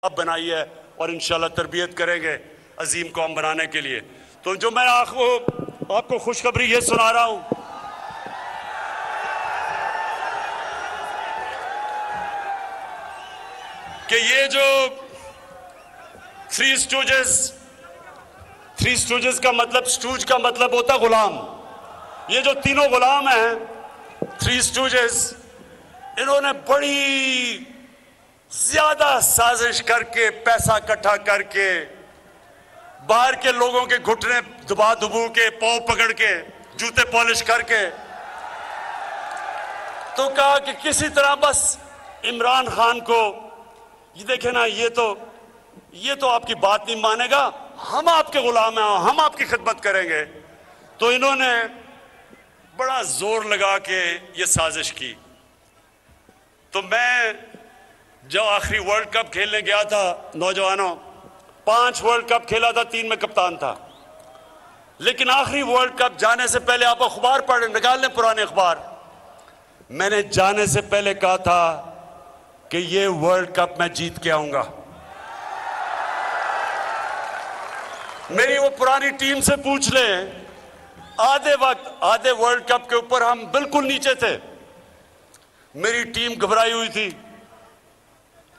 अब बनाई है और इंशाल्लाह तरबियत करेंगे अजीम कौम बनाने के लिए। तो जो मैं आपको खुशखबरी ये सुना रहा हूं कि ये जो थ्री स्टूजेस का मतलब, स्टूज का मतलब होता है गुलाम। ये जो तीनों गुलाम हैं थ्री स्टूजेस, इन्होंने बड़ी ज्यादा साजिश करके, पैसा इकट्ठा करके, बाहर के लोगों के घुटने दबा दुबू के, पांव पकड़ के, जूते पॉलिश करके, तो कहा कि किसी तरह बस इमरान खान को, ये देखे ना, ये तो आपकी बात नहीं मानेगा, हम आपके गुलाम हैं, हम आपकी खिदमत करेंगे। तो इन्होंने बड़ा जोर लगा के ये साजिश की। तो मैं जब आखिरी वर्ल्ड कप खेलने गया था, नौजवानों 5 वर्ल्ड कप खेला था, 3 में कप्तान था। लेकिन आखिरी वर्ल्ड कप जाने से पहले, आप अखबार पढ़ निकाल लें, पुराने अखबार, मैंने जाने से पहले कहा था कि ये वर्ल्ड कप मैं जीत के आऊंगा। मेरी वो पुरानी टीम से पूछ लें, आधे वर्ल्ड कप के ऊपर हम बिल्कुल नीचे थे, मेरी टीम घबराई हुई थी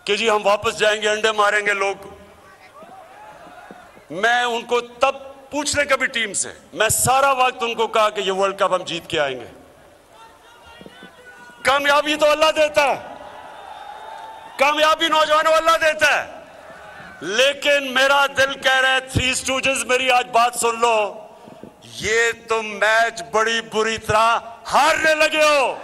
कि जी हम वापस जाएंगे, अंडे मारेंगे लोग। मैं उनको तब पूछने कभी टीम से, मैं सारा वक्त उनको कहा कि ये वर्ल्ड कप हम जीत के आएंगे। कामयाबी तो अल्लाह देता है, कामयाबी नौजवानों अल्लाह देता है, लेकिन मेरा दिल कह रहा है थ्री स्टूजेस, मेरी आज बात सुन लो, ये तुम मैच बड़ी बुरी तरह हारने लगे हो।